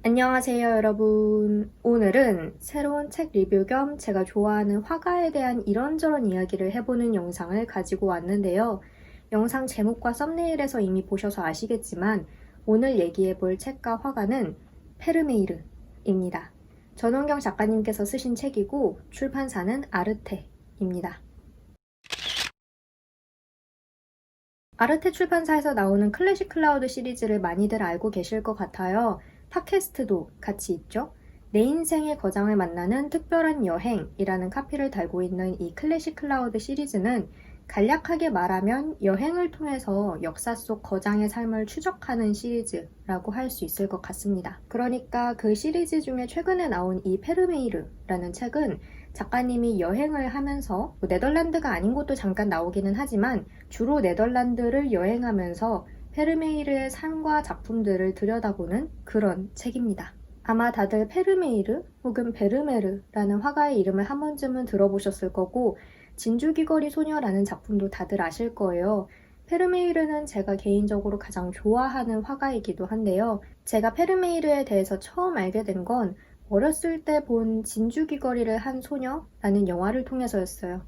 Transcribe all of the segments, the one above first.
안녕하세요, 여러분. 오늘은 새로운 책 리뷰 겸 제가 좋아하는 화가에 대한 이런저런 이야기를 해보는 영상을 가지고 왔는데요. 영상 제목과 썸네일에서 이미 보셔서 아시겠지만 오늘 얘기해볼 책과 화가는 페르메이르입니다. 전원경 작가님께서 쓰신 책이고 출판사는 아르테입니다. 아르테 출판사에서 나오는 클래식 클라우드 시리즈를 많이들 알고 계실 것 같아요. 팟캐스트도 같이 있죠? 내 인생의 거장을 만나는 특별한 여행이라는 카피를 달고 있는 이 클래식 클라우드 시리즈는 간략하게 말하면 여행을 통해서 역사 속 거장의 삶을 추적하는 시리즈라고 할 수 있을 것 같습니다. 그러니까 그 시리즈 중에 최근에 나온 이 페르메이르라는 책은 작가님이 여행을 하면서 네덜란드가 아닌 곳도 잠깐 나오기는 하지만 주로 네덜란드를 여행하면서 페르메이르의 삶과 작품들을 들여다보는 그런 책입니다. 아마 다들 페르메이르 혹은 베르메르라는 화가의 이름을 한 번쯤은 들어보셨을 거고 진주귀걸이 소녀라는 작품도 다들 아실 거예요. 페르메이르는 제가 개인적으로 가장 좋아하는 화가이기도 한데요. 제가 페르메이르에 대해서 처음 알게 된 건 어렸을 때 본 진주귀걸이를 한 소녀라는 영화를 통해서였어요.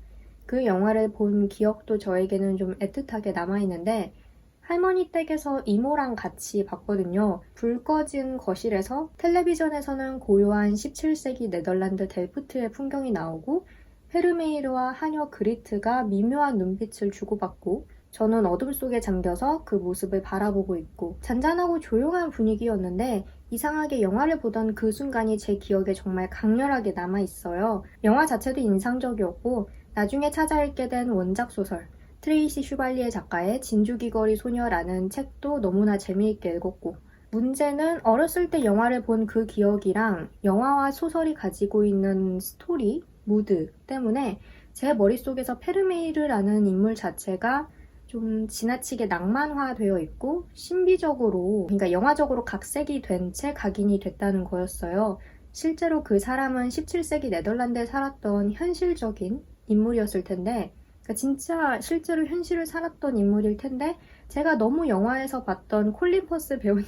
그 영화를 본 기억도 저에게는 좀 애틋하게 남아있는데 할머니 댁에서 이모랑 같이 봤거든요. 불 꺼진 거실에서 텔레비전에서는 고요한 17세기 네덜란드 델프트의 풍경이 나오고 페르메이르와 하녀 그리트가 미묘한 눈빛을 주고받고 저는 어둠 속에 잠겨서 그 모습을 바라보고 있고 잔잔하고 조용한 분위기였는데 이상하게 영화를 보던 그 순간이 제 기억에 정말 강렬하게 남아있어요. 영화 자체도 인상적이었고 나중에 찾아 읽게 된 원작 소설 트레이시 슈발리에 작가의 진주귀걸이 소녀라는 책도 너무나 재미있게 읽었고 문제는 어렸을 때 영화를 본 그 기억이랑 영화와 소설이 가지고 있는 스토리, 무드 때문에 제 머릿속에서 페르메이르라는 인물 자체가 좀 지나치게 낭만화되어 있고 신비적으로, 그러니까 영화적으로 각색이 된 채 각인이 됐다는 거였어요. 실제로 그 사람은 17세기 네덜란드에 살았던 현실적인 인물이었을 텐데 그러니까 진짜 실제로 현실을 살았던 인물일 텐데 제가 너무 영화에서 봤던 콜린 퍼스 배우님의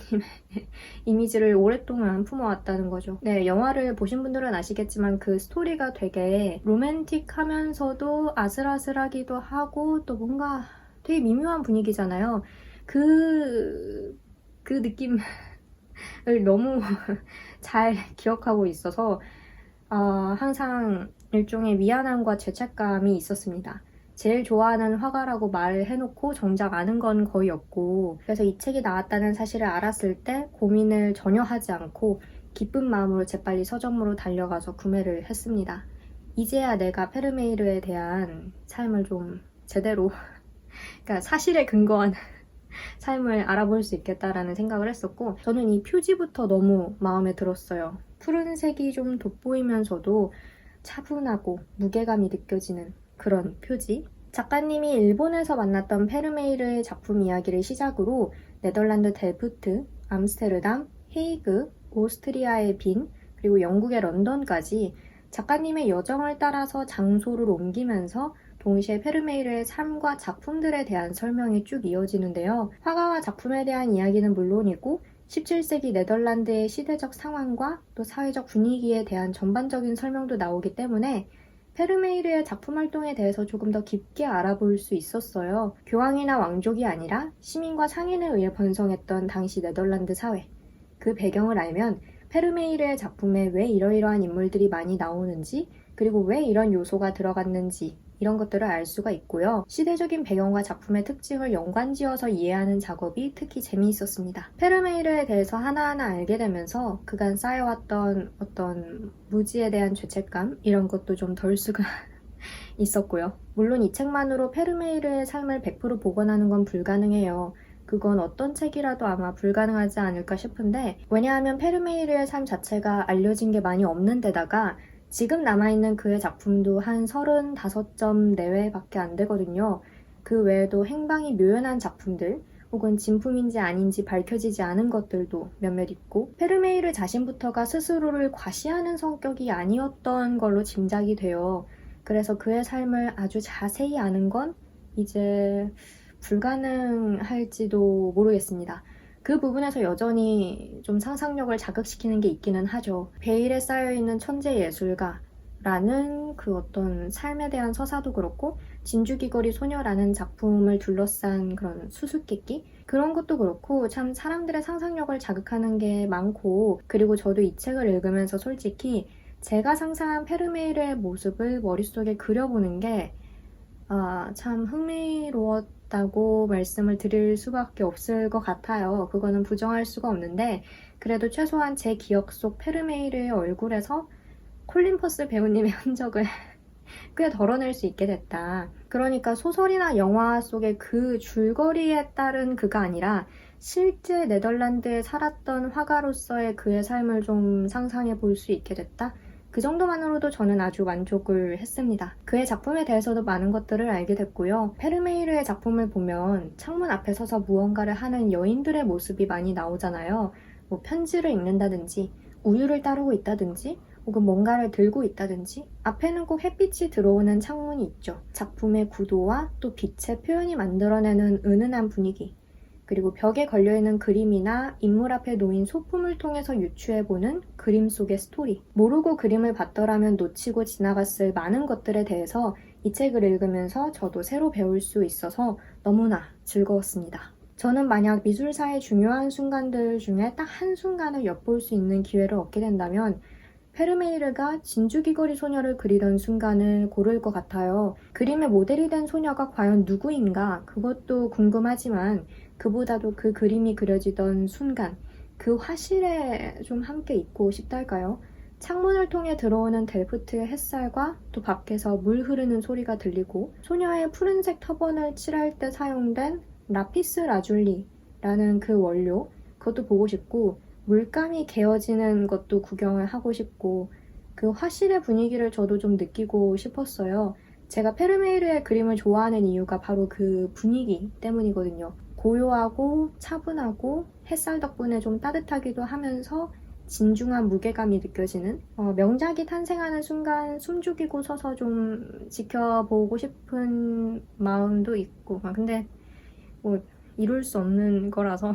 이미지를 오랫동안 품어왔다는 거죠. 네, 영화를 보신 분들은 아시겠지만 그 스토리가 되게 로맨틱하면서도 아슬아슬하기도 하고 또 뭔가 되게 미묘한 분위기잖아요. 그 느낌을 너무 잘 기억하고 있어서 항상 일종의 미안함과 죄책감이 있었습니다. 제일 좋아하는 화가라고 말을 해놓고 정작 아는 건 거의 없고 그래서 이 책이 나왔다는 사실을 알았을 때 고민을 전혀 하지 않고 기쁜 마음으로 재빨리 서점으로 달려가서 구매를 했습니다. 이제야 내가 페르메이르에 대한 삶을 좀 제대로 그러니까 사실에 근거한 삶을 알아볼 수 있겠다라는 생각을 했었고 저는 이 표지부터 너무 마음에 들었어요. 푸른색이 좀 돋보이면서도 차분하고 무게감이 느껴지는 그런 표지. 작가님이 일본에서 만났던 페르메이르의 작품 이야기를 시작으로 네덜란드 델프트, 암스테르담, 헤이그, 오스트리아의 빈, 그리고 영국의 런던까지 작가님의 여정을 따라서 장소를 옮기면서 동시에 페르메이르의 삶과 작품들에 대한 설명이 쭉 이어지는데요. 화가와 작품에 대한 이야기는 물론이고 17세기 네덜란드의 시대적 상황과 또 사회적 분위기에 대한 전반적인 설명도 나오기 때문에 페르메이르의 작품 활동에 대해서 조금 더 깊게 알아볼 수 있었어요. 교황이나 왕족이 아니라 시민과 상인에 의해 번성했던 당시 네덜란드 사회. 그 배경을 알면 페르메이르의 작품에 왜 이러이러한 인물들이 많이 나오는지 그리고 왜 이런 요소가 들어갔는지 이런 것들을 알 수가 있고요. 시대적인 배경과 작품의 특징을 연관지어서 이해하는 작업이 특히 재미있었습니다. 페르메이르에 대해서 하나하나 알게 되면서 그간 쌓여왔던 어떤 무지에 대한 죄책감 이런 것도 좀 덜 수가 있었고요. 물론 이 책만으로 페르메이르의 삶을 100% 복원하는 건 불가능해요. 그건 어떤 책이라도 아마 불가능하지 않을까 싶은데 왜냐하면 페르메이르의 삶 자체가 알려진 게 많이 없는 데다가 지금 남아있는 그의 작품도 한 35점 내외밖에 안 되거든요. 그 외에도 행방이 묘연한 작품들 혹은 진품인지 아닌지 밝혀지지 않은 것들도 몇몇 있고 페르메이르 자신부터가 스스로를 과시하는 성격이 아니었던 걸로 짐작이 돼요. 그래서 그의 삶을 아주 자세히 아는 건 이제 불가능할지도 모르겠습니다. 그 부분에서 여전히 좀 상상력을 자극시키는 게 있기는 하죠. 베일에 쌓여있는 천재 예술가라는 그 어떤 삶에 대한 서사도 그렇고 진주귀걸이 소녀라는 작품을 둘러싼 그런 수수께끼? 그런 것도 그렇고 참 사람들의 상상력을 자극하는 게 많고, 그리고 저도 이 책을 읽으면서 솔직히 제가 상상한 페르메일의 모습을 머릿속에 그려보는 게 참 흥미로웠다고 말씀을 드릴 수밖에 없을 것 같아요. 그거는 부정할 수가 없는데, 그래도 최소한 제 기억 속 페르메일의 얼굴에서 콜린 퍼스 배우님의 흔적을 꽤 덜어낼 수 있게 됐다. 그러니까 소설이나 영화 속의 그 줄거리에 따른 그가 아니라 실제 네덜란드에 살았던 화가로서의 그의 삶을 좀 상상해 볼 수 있게 됐다. 그 정도만으로도 저는 아주 만족을 했습니다. 그의 작품에 대해서도 많은 것들을 알게 됐고요. 페르메이르의 작품을 보면 창문 앞에 서서 무언가를 하는 여인들의 모습이 많이 나오잖아요. 뭐 편지를 읽는다든지 우유를 따르고 있다든지 혹은 뭔가를 들고 있다든지 앞에는 꼭 햇빛이 들어오는 창문이 있죠. 작품의 구도와 또 빛의 표현이 만들어내는 은은한 분위기, 그리고 벽에 걸려있는 그림이나 인물 앞에 놓인 소품을 통해서 유추해보는 그림 속의 스토리. 모르고 그림을 봤더라면 놓치고 지나갔을 많은 것들에 대해서 이 책을 읽으면서 저도 새로 배울 수 있어서 너무나 즐거웠습니다. 저는 만약 미술사의 중요한 순간들 중에 딱 한순간을 엿볼 수 있는 기회를 얻게 된다면 페르메이르가 진주귀걸이 소녀를 그리던 순간을 고를 것 같아요. 그림의 모델이 된 소녀가 과연 누구인가? 그것도 궁금하지만 그보다도 그 그림이 그려지던 순간, 그 화실에 좀 함께 있고 싶달까요? 창문을 통해 들어오는 델프트의 햇살과 또 밖에서 물 흐르는 소리가 들리고 소녀의 푸른색 터번을 칠할 때 사용된 라피스 라줄리라는 그 원료, 그것도 보고 싶고 물감이 개어지는 것도 구경을 하고 싶고 그 화실의 분위기를 저도 좀 느끼고 싶었어요. 제가 페르메이르의 그림을 좋아하는 이유가 바로 그 분위기 때문이거든요. 고요하고 차분하고 햇살 덕분에 좀 따뜻하기도 하면서 진중한 무게감이 느껴지는 명작이 탄생하는 순간 숨죽이고 서서 좀 지켜보고 싶은 마음도 있고 근데 뭐 이룰 수 없는 거라서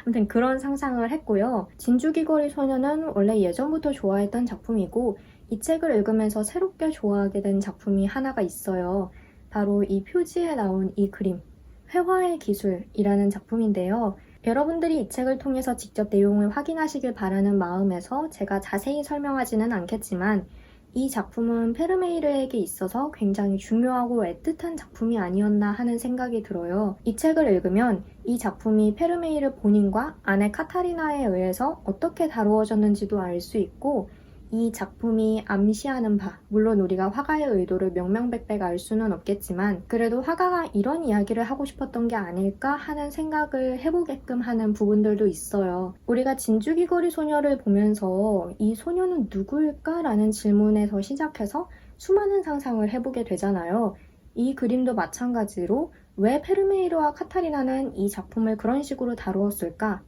아무튼 그런 상상을 했고요. 진주귀걸이 소녀는 원래 예전부터 좋아했던 작품이고 이 책을 읽으면서 새롭게 좋아하게 된 작품이 하나가 있어요. 바로 이 표지에 나온 이 그림, 회화의 기술이라는 작품인데요. 여러분들이 이 책을 통해서 직접 내용을 확인하시길 바라는 마음에서 제가 자세히 설명하지는 않겠지만 이 작품은 페르메이르에게 있어서 굉장히 중요하고 애틋한 작품이 아니었나 하는 생각이 들어요. 이 책을 읽으면 이 작품이 페르메이르 본인과 아내 카타리나에 의해서 어떻게 다루어졌는지도 알 수 있고 이 작품이 암시하는 바, 물론 우리가 화가의 의도를 명명백백 알 수는 없겠지만 그래도 화가가 이런 이야기를 하고 싶었던 게 아닐까 하는 생각을 해보게끔 하는 부분들도 있어요. 우리가 진주귀걸이 소녀를 보면서 이 소녀는 누구일까? 라는 질문에서 시작해서 수많은 상상을 해보게 되잖아요. 이 그림도 마찬가지로 왜 페르메이르와 카타리나는 이 작품을 그런 식으로 다루었을까?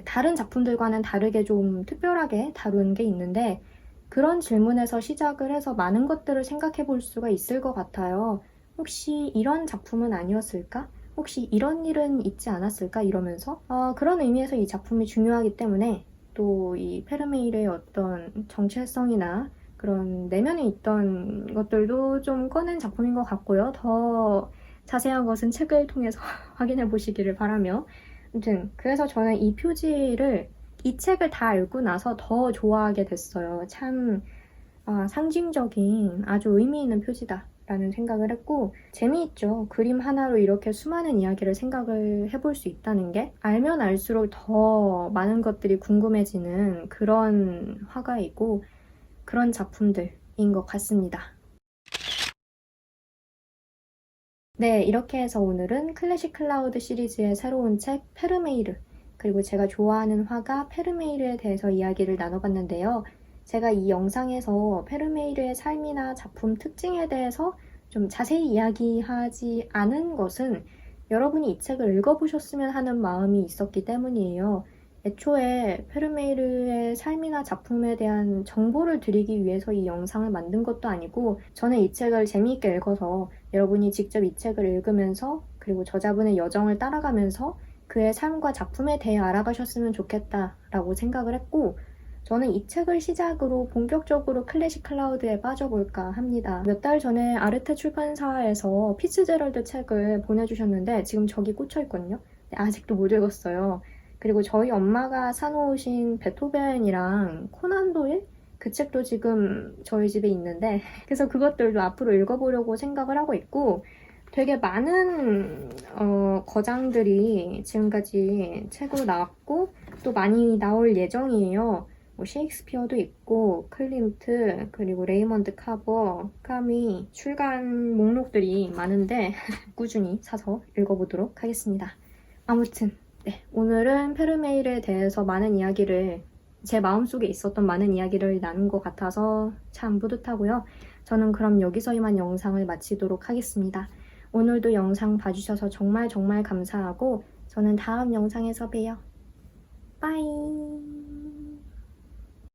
다른 작품들과는 다르게 좀 특별하게 다룬 게 있는데 그런 질문에서 시작을 해서 많은 것들을 생각해 볼 수가 있을 것 같아요. 혹시 이런 작품은 아니었을까? 혹시 이런 일은 있지 않았을까? 이러면서 그런 의미에서 이 작품이 중요하기 때문에 또 이 페르메이르의 어떤 정체성이나 그런 내면에 있던 것들도 좀 꺼낸 작품인 것 같고요. 더 자세한 것은 책을 통해서 확인해 보시기를 바라며 아무튼 그래서 저는 이 표지를 이 책을 다 읽고 나서 더 좋아하게 됐어요. 참 상징적인 아주 의미 있는 표지다 라는 생각을 했고 재미있죠. 그림 하나로 이렇게 수많은 이야기를 생각을 해볼 수 있다는 게 알면 알수록 더 많은 것들이 궁금해지는 그런 화가이고 그런 작품들인 것 같습니다. 네, 이렇게 해서 오늘은 클래식 클라우드 시리즈의 새로운 책 페르메이르 그리고 제가 좋아하는 화가 페르메이르에 대해서 이야기를 나눠봤는데요. 제가 이 영상에서 페르메이르의 삶이나 작품 특징에 대해서 좀 자세히 이야기하지 않은 것은 여러분이 이 책을 읽어보셨으면 하는 마음이 있었기 때문이에요. 애초에 페르메이르의 삶이나 작품에 대한 정보를 드리기 위해서 이 영상을 만든 것도 아니고 저는 이 책을 재미있게 읽어서 여러분이 직접 이 책을 읽으면서 그리고 저자분의 여정을 따라가면서 그의 삶과 작품에 대해 알아가셨으면 좋겠다라고 생각을 했고, 저는 이 책을 시작으로 본격적으로 클래식 클라우드에 빠져볼까 합니다. 몇 달 전에 아르테 출판사에서 피츠제럴드 책을 보내주셨는데 지금 저기 꽂혀있거든요. 아직도 못 읽었어요. 그리고 저희 엄마가 사놓으신 베토벤이랑 코난 도일? 그 책도 지금 저희 집에 있는데 그래서 그것들도 앞으로 읽어보려고 생각을 하고 있고, 되게 많은 거장들이 지금까지 책으로 나왔고 또 많이 나올 예정이에요. 뭐 셰익스피어도 있고 클림트, 그리고 레이먼드 카버, 카미, 출간 목록들이 많은데 꾸준히 사서 읽어보도록 하겠습니다. 아무튼 네, 오늘은 페르메일에 대해서 많은 이야기를, 제 마음속에 있었던 많은 이야기를 나눈 것 같아서 참 뿌듯하고요. 저는 그럼 여기서 이만 영상을 마치도록 하겠습니다. 오늘도 영상 봐주셔서 정말 정말 감사하고 저는 다음 영상에서 봬요. 빠이.